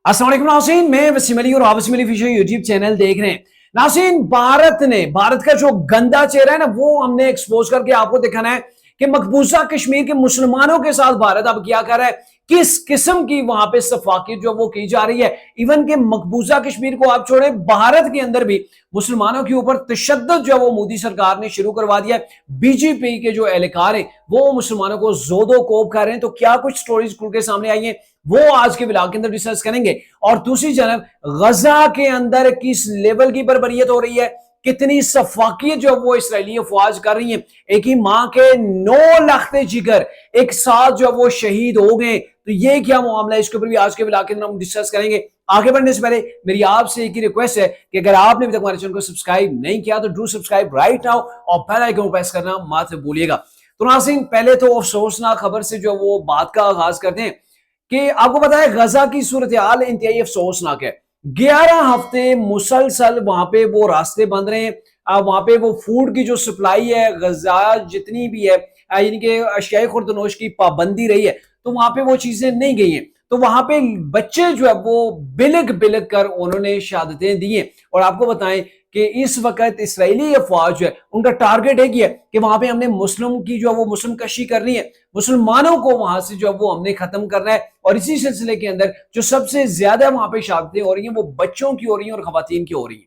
अस्सलाम वालेकुम नाज़रीन, मैं वसीम अली और आप Waseem Ali official YouTube channel देख रहे हैं। नाज़रीन, भारत का जो गंदा चेहरा है ना, वो हमने एक्सपोज करके आपको दिखाना है कि मकबूजा कश्मीर के मुसलमानों के साथ भारत अब क्या कर रहा है, किस किस्म की वहां पे सफाकियत जो वो की जा रही है। इवन के मकबूजा कश्मीर को आप छोड़े, भारत के अंदर भी मुसलमानों के ऊपर तशद्दुद जो वो मोदी सरकार ने शुरू करवा दिया है। बीजेपी के जो एहलकार हैं वो मुसलमानों को जोदो कोप कर रहे हैं। तो क्या कुछ स्टोरीज खुल के सामने आई है वो आज के ब्लॉग के अंदर डिस्कस करेंगे। और दूसरी जानब गजा के अंदर किस लेवल की बर्बरियत हो रही है, कितनी सफाकियत जो वो इसराइली अफवाज कर रही है। एक ही मां के 9 लखते जिगर एक साथ जो वो शहीद हो गए, तो ये क्या मामला है, इसके ऊपर भी आज के ब्लॉग के अंदर हम डिस्कस करेंगे। आगे बढ़ने से पहले मेरी आपसे एक ही रिक्वेस्ट है कि अगर आपने अभी तक हमारे चैनल को सब्सक्राइब नहीं किया तो डू सब्सक्राइब राइट नाउ और बेल आइकन प्रेस करना मत भूलिएगा। तो नाज़रीन, पहले तो अफसोसनाक खबर से जो वो बात का आगाज करते हैं कि आपको पता है गजा की सूरत हाल इंतहाई अफसोसनाक है। 11 हफ्ते मुसलसल वहां पे वो रास्ते बंद रहे हैं। वहां पे वो फूड की जो सप्लाई है गजा जितनी भी है, यानी कि अशियाई खुर्दनोश की पाबंदी रही है, तो वहां पे वो चीजें नहीं गई हैं। तो वहां पे बच्चे जो है वो बिलक बिलक कर उन्होंने शहादतें दी हैं। और आपको बताएं कि इस वक्त इसराइली अफवाज जो है उनका टारगेट एक ही है कि वहां पे हमने मुस्लिम की जो वो मुस्लिम कशी करनी है, मुसलमानों को वहां से जो वो हमने खत्म करना है। और इसी सिलसिले के अंदर जो सबसे ज्यादा वहां पे शहादतें हो रही हैं वो बच्चों की हो रही हैं और खवातीन की हो रही हैं।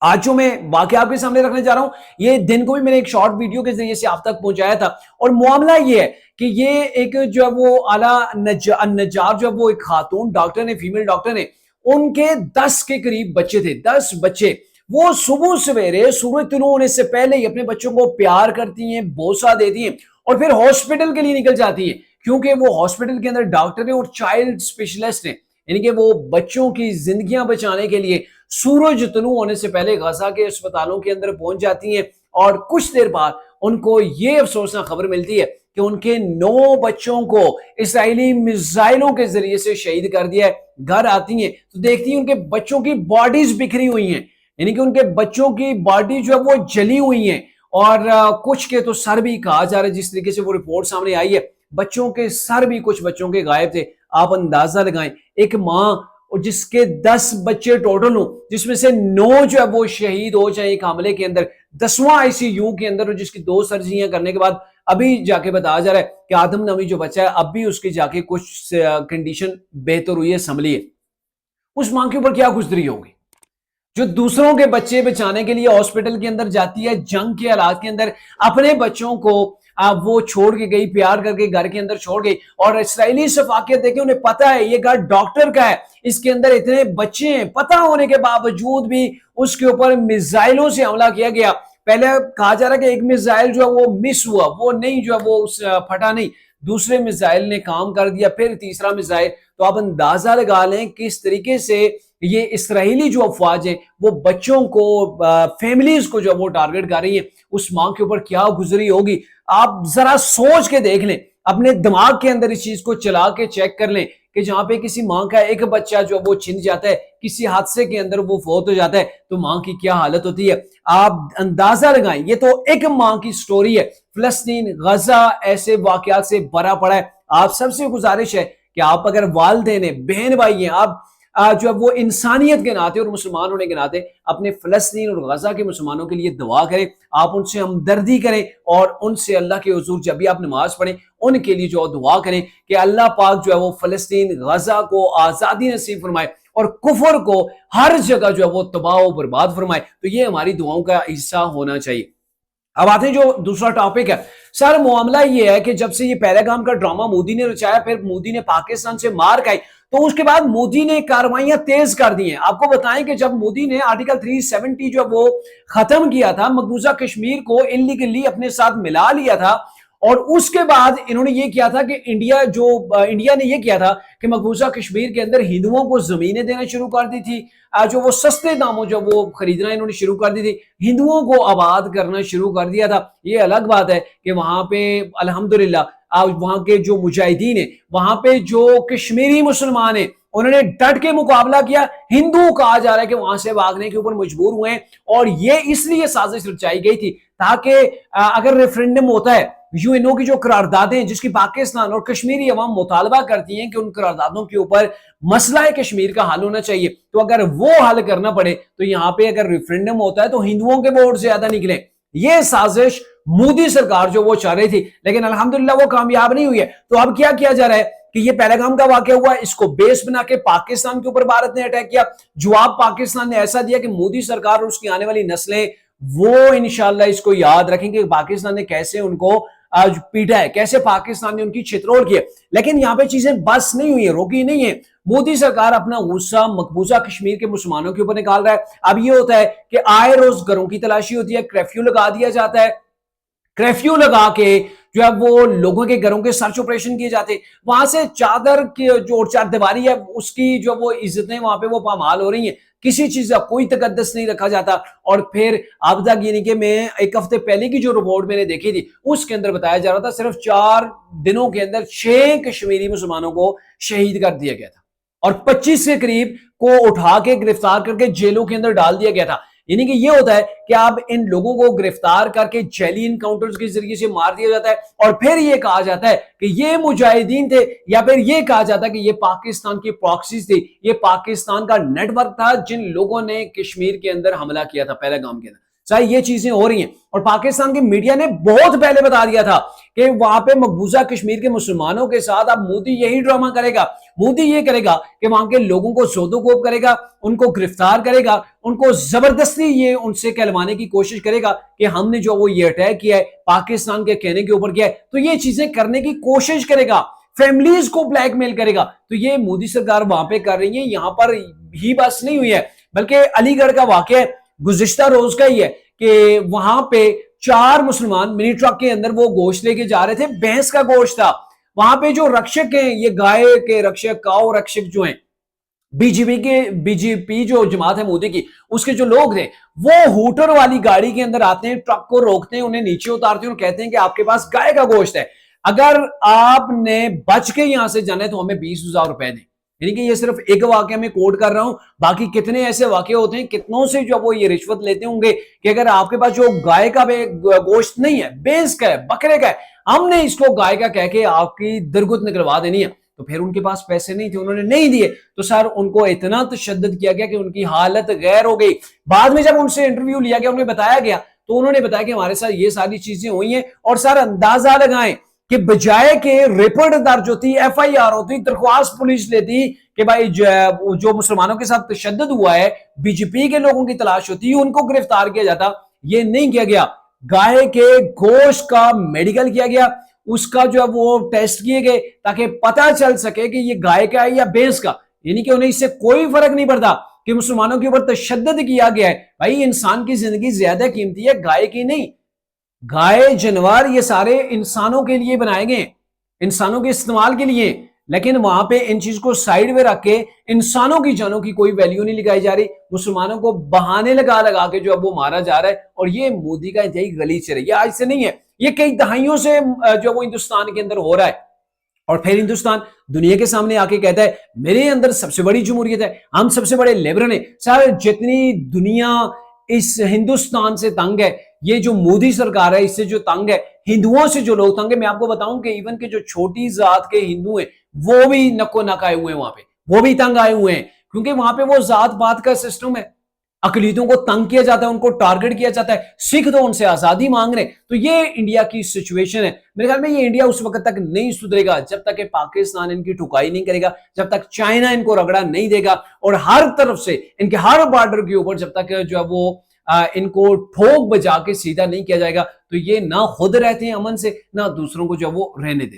आज जो मैं वाकया आपके सामने रखने जा रहा हूं, ये दिन को भी मैंने एक शॉर्ट वीडियो के जरिए से आप तक पहुंचाया था। और मामला ये है कि ये एक जो है वो आला नजार जो है वो एक खातून डॉक्टर ने, फीमेल डॉक्टर ने, उनके 10 के करीब बच्चे थे, 10 बच्चे। वो सुबह सवेरे सूरज तुलू होने से पहले ही अपने बच्चों को प्यार करती हैं, बोसा देती हैं और फिर हॉस्पिटल के लिए निकल जाती हैं, क्योंकि वो हॉस्पिटल के अंदर डॉक्टर है और चाइल्ड स्पेशलिस्ट हैं। यानी कि वो बच्चों की जिंदगियां बचाने के लिए सूरज तुलू होने से पहले गजा के अस्पतालों के अंदर पहुंच जाती हैं। और कुछ देर बाद उनको ये अफसोसनाक खबर मिलती है कि उनके 9 बच्चों को इसराइली मिसाइलों के जरिए से शहीद कर दिया है। घर आती हैं तो देखती हैं उनके बच्चों की बॉडीज बिखरी हुई हैं, यानी कि उनके बच्चों की बॉडी जो है वो जली हुई है। और कुछ के तो सर भी कहा जा रहा है, जिस तरीके से वो रिपोर्ट सामने आई है, बच्चों के सर भी कुछ बच्चों के गायब थे। आप अंदाजा लगाएं, एक मां और जिसके 10 बच्चे टोटल हो, जिसमें से 9 जो है वो शहीद हो जाए एक हमले के अंदर, 10वां आईसीयू के अंदर, और जिसकी 2 सर्जरियां करने के बाद अभी जाके बताया जा रहा है कि आदम नवी जो बच्चा है अब भी उसकी जाके कुछ कंडीशन बेहतर हुई है, संभली है। उस मां के ऊपर क्या गुजरी होगी जो दूसरों के बच्चे बचाने के लिए हॉस्पिटल के अंदर जाती है, जंग के हालात के अंदर अपने बच्चों को वो छोड़ के गई, प्यार करके घर के अंदर छोड़ गई। और इसराइली सफाकियत देखे, उन्हें पता है ये घर डॉक्टर का है, इसके अंदर इतने बच्चे हैं, पता होने के बावजूद भी उसके ऊपर मिसाइलों से हमला किया गया। पहले कहा जा रहा है कि एक मिसाइल जो है वो मिस हुआ, वो नहीं जो है वो फटा नहीं, दूसरे मिसाइल ने काम कर दिया, फिर तीसरा मिसाइल। तो आप अंदाजा लगा लें किस तरीके से ये इसराइली जो अफवाज है वो बच्चों को, फैमिलीज को जो वो टारगेट कर रही है। उस मां के ऊपर क्या गुजरी होगी, आप जरा सोच के देख लें, अपने दिमाग के अंदर इस चीज को चला के चेक कर लें कि जहां पे किसी मां का एक बच्चा जो वो छिन जाता है, किसी हादसे के अंदर वो फौत हो जाता है, तो मां की क्या हालत होती है। आप अंदाजा लगाएं, ये तो एक मां की स्टोरी है। फिलिस्तीन, गजा ऐसे वाकयात से भरा पड़ा है। आप सबसे गुजारिश है कि आप अगर वालिदैन हैं, बहन भाई हैं, आप जो है वो इंसानियत के नाते और मुसलमान होने के नाते अपने फिलिस्तीन और गजा के मुसलमानों के लिए दुआ करें, आप उनसे हमदर्दी करें और उनसे अल्लाह के हुजूर जब भी आप नमाज पढ़ें उनके लिए जो दुआ करें कि अल्लाह पाक जो है वो फिलिस्तीन, गजा को आजादी नसीब फरमाए और कुफर को हर जगह जो है वो तबाह और बर्बाद फरमाए। तो ये हमारी दुआओं का हिस्सा होना चाहिए। अब आते हैं जो दूसरा टॉपिक है। सर, मामला ये है कि जब से ये पहलगाम का ड्रामा मोदी ने रचाया, फिर मोदी ने पाकिस्तान से मार खाई, तो उसके बाद मोदी ने कार्रवाइयां तेज कर दी हैं। आपको बताएं कि जब मोदी ने आर्टिकल 370 जो वो खत्म किया था, मकबूजा कश्मीर को इलीगली अपने साथ मिला लिया था, और उसके बाद इन्होंने ये किया था कि इंडिया ने ये किया था कि मकबूजा कश्मीर के अंदर हिंदुओं को जमीनें देना शुरू कर दी थी, जो वो सस्ते दामों जो वो खरीदना इन्होंने शुरू कर दी थी, हिंदुओं को आबाद करना शुरू कर दिया था। ये अलग बात है कि वहां पे अल्हम्दुलिल्लाह वहां के जो मुजाहिदीन है, वहां पे जो कश्मीरी मुसलमान है, उन्होंने डट के मुकाबला किया। हिंदू कहा जा रहा है कि वहां से भागने के ऊपर मजबूर हुए, और ये इसलिए साजिश रचाई गई थी ताकि अगर रेफरेंडम होता है यूएनओ की जो करारदादें जिसकी पाकिस्तान और कश्मीरी अवाम मुतालबा करती हैं कि उन करारदादों के ऊपर मसला है कश्मीर का हल होना चाहिए, तो अगर वो हल करना पड़े तो यहाँ पे अगर रेफरेंडम होता है तो हिंदुओं के वोट ज्यादा निकले। ये साजिश मोदी सरकार जो वो चाह रही थी, लेकिन अल्हम्दुलिल्लाह वो कामयाब नहीं हुई है। तो अब क्या किया जा रहा है कि ये पहलगाम का वाकया हुआ, इसको बेस बना के पाकिस्तान के ऊपर भारत ने अटैक किया। जवाब पाकिस्तान ने ऐसा दिया कि मोदी सरकार और उसकी आने वाली नस्लें वो इंशाल्लाह इसको याद रखेंगे पाकिस्तान ने कैसे उनको आज पीटा है, कैसे पाकिस्तान ने उनकी छितरोड़ की है। लेकिन यहाँ पे चीजें बस नहीं हुई है, रोकी नहीं है। मोदी सरकार अपना गुस्सा मकबूजा कश्मीर के मुसलमानों के ऊपर निकाल रहा है। अब ये होता है कि आए रोज घरों की तलाशी होती है, कर्फ्यू लगा दिया जाता है, कर्फ्यू लगा के जो है वो लोगों के घरों के सर्च ऑपरेशन किए जाते, वहां से चादर की जो चारदीवारी है उसकी जो वो इज्जतें वहां पे वो पामाल हो रही हैं, किसी चीज का कोई तकद्दस नहीं रखा जाता। और फिर अब तक यानी कि मैं एक हफ्ते पहले की जो रिपोर्ट मैंने देखी थी उसके अंदर बताया जा रहा था सिर्फ 4 दिनों के अंदर 6 कश्मीरी मुसलमानों को शहीद कर दिया गया था और 25 के करीब को उठा के गिरफ्तार करके जेलों के अंदर डाल दिया गया था। यानी कि ये होता है कि आप इन लोगों को गिरफ्तार करके जैली इनकाउंटर्स के जरिए से मार दिया जाता है और फिर ये कहा जाता है कि ये मुजाहिदीन थे, या फिर ये कहा जाता है कि ये पाकिस्तान की प्रॉक्सीज थी, ये पाकिस्तान का नेटवर्क था जिन लोगों ने कश्मीर के अंदर हमला किया था पहलगाम के अंदर। चाहे ये चीजें हो रही हैं और पाकिस्तान की मीडिया ने बहुत पहले बता दिया था कि वहां पे मकबूजा कश्मीर के मुसलमानों के साथ अब मोदी यही ड्रामा करेगा। मोदी ये करेगा कि वहां के लोगों को जोदोकोप करेगा, उनको गिरफ्तार करेगा, उनको जबरदस्ती ये उनसे कहलवाने की कोशिश करेगा कि हमने जो वो ये अटैक किया है पाकिस्तान के कहने के ऊपर किया है, तो ये चीजें करने की कोशिश करेगा, फैमिलीज को ब्लैकमेल करेगा। तो ये मोदी सरकार वहां पे कर रही है। यहां पर ही बस नहीं हुई है बल्कि अलीगढ़ का वाकया गुज़िश्ता रोज का ही है कि वहां पे 4 मुसलमान मिनी ट्रक के अंदर वो गोश्त लेके जा रहे थे, भैंस का गोश्त था। वहां पे जो रक्षक हैं, ये गाय के रक्षक, काऊ रक्षक जो हैं, बीजेपी जो जमात है मोदी की, उसके जो लोग थे वो हूटर वाली गाड़ी के अंदर आते हैं, ट्रक को रोकते हैं, उन्हें नीचे उतारते हैं और कहते हैं कि आपके पास गाय का गोश्त है, अगर आपने बच के यहां से जाना है तो हमें 20,000 रुपए दें। यानी कि ये सिर्फ एक वाक्य में कोट कर रहा हूं, बाकी कितने ऐसे वाक्य होते हैं, कितनों से जो वो ये रिश्वत लेते होंगे कि अगर आपके पास जो गाय का गोश्त नहीं है, भैंस का है, बकरे का है, हमने इसको गाय का कह के आपकी दरगुत निकलवा देनी है। तो फिर उनके पास पैसे नहीं थे, उन्होंने नहीं दिए, तो सर उनको इतना तशद्दुद किया गया कि उनकी हालत गैर हो गई। बाद में जब उनसे इंटरव्यू लिया गया, उन्हें बताया गया, तो उन्होंने बताया कि हमारे साथ ये सारी चीजें हुई हैं। और सर अंदाजा लगाएं कि बजाय के रिपोर्ट दर्ज होती, FIR होती, दरख्वास्त पुलिस लेती कि भाई जो मुसलमानों के साथ तशद्दुद हुआ है, बीजेपी के लोगों की तलाश होती, उनको गिरफ्तार किया जाता, ये नहीं किया गया। गाय के गोश्त का मेडिकल किया गया, उसका जो है वो टेस्ट किए गए ताकि पता चल सके कि ये गाय का है या भैंस का। यानी कि उन्हें इससे कोई फर्क नहीं पड़ता कि मुसलमानों के ऊपर तशद्दुद किया गया है। भाई इंसान की जिंदगी ज्यादा कीमती है, गाय की नहीं। गाय जानवर ये सारे इंसानों के लिए बनाए गए, इंसानों के इस्तेमाल के लिए, लेकिन वहां पे इन चीज को साइड में रख के इंसानों की जानों की कोई वैल्यू नहीं लगाई जा रही, मुसलमानों को बहाने लगा लगा के जो अब वो मारा जा रहा है। और ये मोदी का यही गलीच है, ये आज से नहीं है, ये कई दहाइयों से जो वो हिंदुस्तान के अंदर हो रहा है। और फिर हिंदुस्तान दुनिया के सामने आके कहता है मेरे अंदर सबसे बड़ी जमहूरियत है, हम सबसे बड़े लिबरल हैं। सर जितनी दुनिया इस हिंदुस्तान से तंग है, ये जो मोदी सरकार है इससे जो तंग है, हिंदुओं से जो लोग तंग है, मैं आपको बताऊं कि इवन के जो छोटी जात के हिंदू हैं वो भी नको नक आए हुए हैं, वहां पे वो भी तंग आए हुए हैं, क्योंकि वहां पे वो जात पात का सिस्टम है, अकलीतों को तंग किया जाता है, उनको टारगेट किया जाता है। सिख तो उनसे आजादी मांग रहे। तो ये इंडिया की सिचुएशन है। मेरे ख्याल में ये इंडिया उस वक्त तक नहीं सुधरेगा जब तक पाकिस्तान इनकी ठुकाई नहीं करेगा, जब तक चाइना इनको रगड़ा नहीं देगा, और हर तरफ से इनके हर बॉर्डर के ऊपर जब तक जो है वो इनको ठोक बजा के सीधा नहीं किया जाएगा, तो ये ना खुद रहते हैं अमन से, ना दूसरों को जो वो रहने देते।